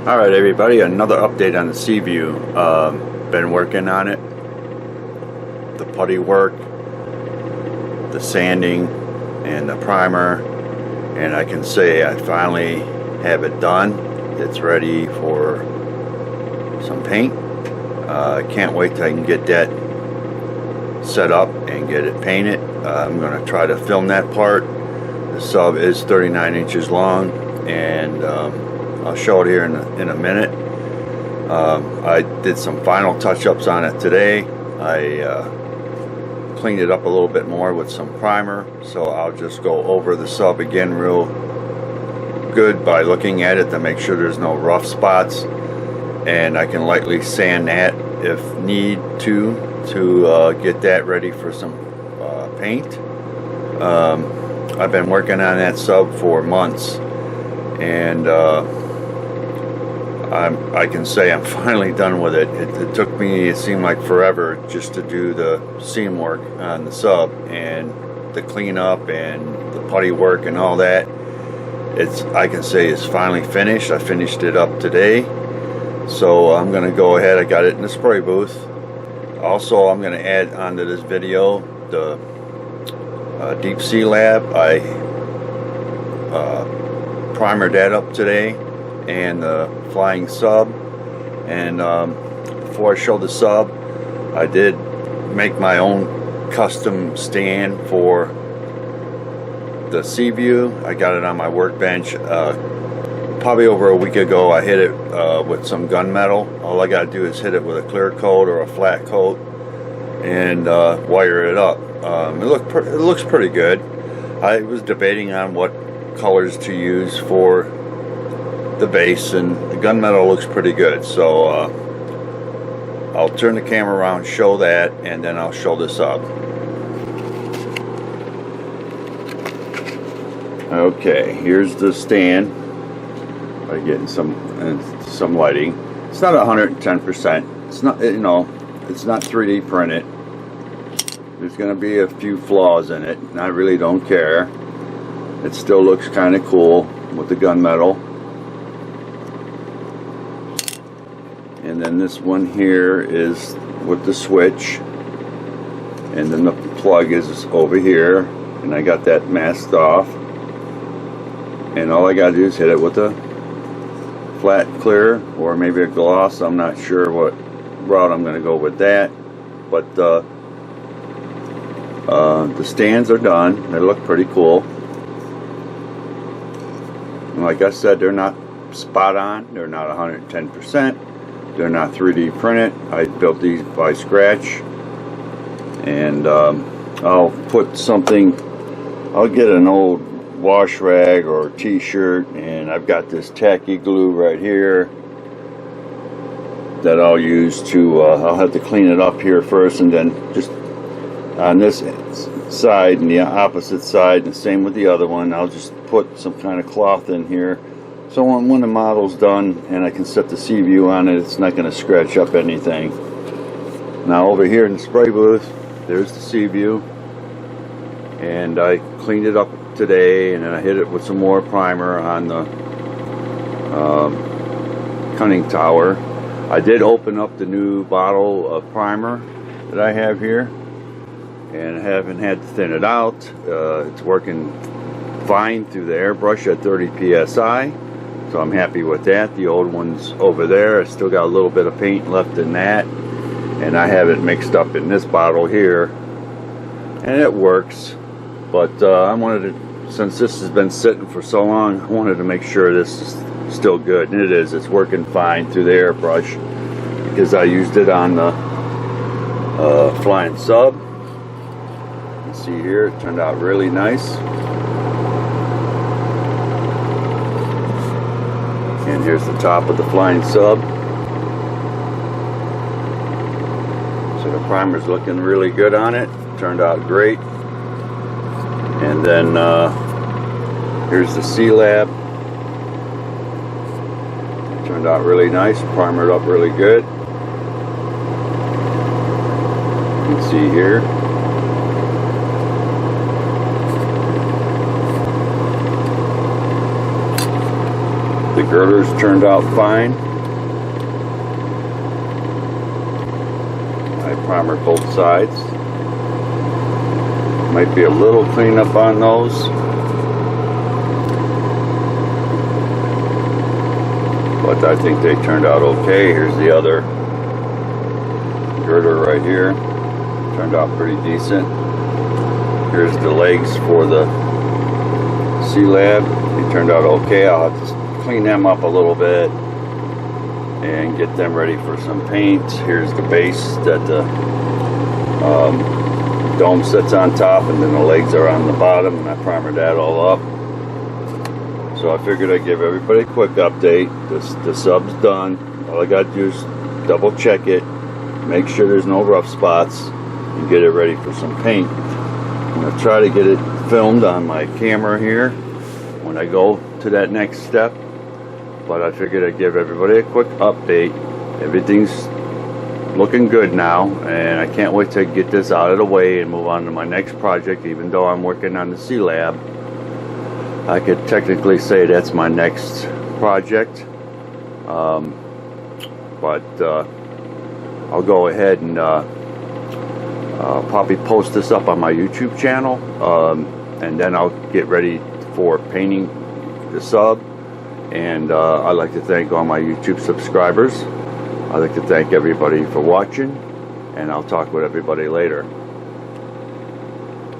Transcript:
Alright everybody, another update on the Seaview. Been working on it. The putty work, the sanding, and the primer. And I can say I finally have it done. It's ready for some paint. I can't wait till I can get that set up and get it painted. I'm going to try to film that part. The sub is 39 inches long, and I'll show it here in a minute. I did some final touch-ups on it today. I cleaned it up a little bit more with some primer, so I'll just go over the sub again real good by looking at it to make sure there's no rough spots, and I can lightly sand that if need to get that ready for some paint. I've been working on that sub for months, and I can say I'm finally done with it. It took me, it seemed like forever just to do the seam work on the sub and the cleanup and the putty work and all that. I can say it's finally finished. I finished it up today, so I'm going to go ahead. I got it in the spray booth. Also, I'm going to add onto this video the Deep Sea Lab. I primered that up today, and the flying sub. And before I show the sub, I did make my own custom stand for the Seaview. I got it on my workbench probably over a week ago. I hit it with some gunmetal. All I got to do is hit it with a clear coat or a flat coat and wire it up. It looks pretty good. I was debating on what colors to use for the base, and the gunmetal looks pretty good, so I'll turn the camera around, show that, and then I'll show this up. Okay, here's the stand. By getting some lighting. It's not 110%. It's not, it's not 3D printed. There's going to be a few flaws in it, and I really don't care. It still looks kind of cool with the gunmetal. And then this one here is with the switch, and then the plug is over here, and I got that masked off, and all I gotta do is hit it with a flat clear or maybe a gloss. I'm not sure what route I'm gonna go with that, but the stands are done. They look pretty cool, and like I said, they're not spot on. They're not 110%. They're not 3D printed. I built these by scratch, and I'll put something, I'll get an old wash rag or t-shirt, and I've got this tacky glue right here that I'll use to, I'll have to clean it up here first, and then just on this side and the opposite side, and the same with the other one, I'll just put some kind of cloth in here. So when the model's done and I can set the Seaview on it, it's not going to scratch up anything. Now over here in the spray booth, there's the Seaview, and I cleaned it up today, and then I hit it with some more primer on the conning tower. I did open up the new bottle of primer that I have here, and I haven't had to thin it out. It's working fine through the airbrush at 30 psi. So I'm happy with that. The old one's over there. I still got a little bit of paint left in that, and I have it mixed up in this bottle here, and it works. But I wanted to, since this has been sitting for so long, I wanted to make sure this is still good, and it is. It's working fine through the airbrush because I used it on the flying sub. You can see here, it turned out really nice. And here's the top of the flying sub. So the primer's looking really good on it. Turned out great. And then here's the Sea Lab. Turned out really nice. Primered up really good. You can see here. The The girders turned out fine. I primered both sides. Might be a little cleanup on those. But I think they turned out okay. Here's the other girder right here. Turned out pretty decent. Here's the legs for the C-Lab. They turned out okay. I'll have to clean them up a little bit and get them ready for some paint. Here's the base that the dome sits on top, and then the legs are on the bottom, and I primered that all up. So I figured I'd give everybody a quick update. The sub's done. All I got to do is double check it, make sure there's no rough spots, and get it ready for some paint. I'm going to try to get it filmed on my camera here when I go to that next step. But I figured I'd give everybody a quick update. Everything's looking good now, and I can't wait to get this out of the way and move on to my next project. Even though I'm working on the C-Lab, I could technically say that's my next project. But I'll go ahead and probably post this up on my YouTube channel, and then I'll get ready for painting the sub. And I'd like to thank all my YouTube subscribers. I'd like to thank everybody for watching, and I'll talk with everybody later.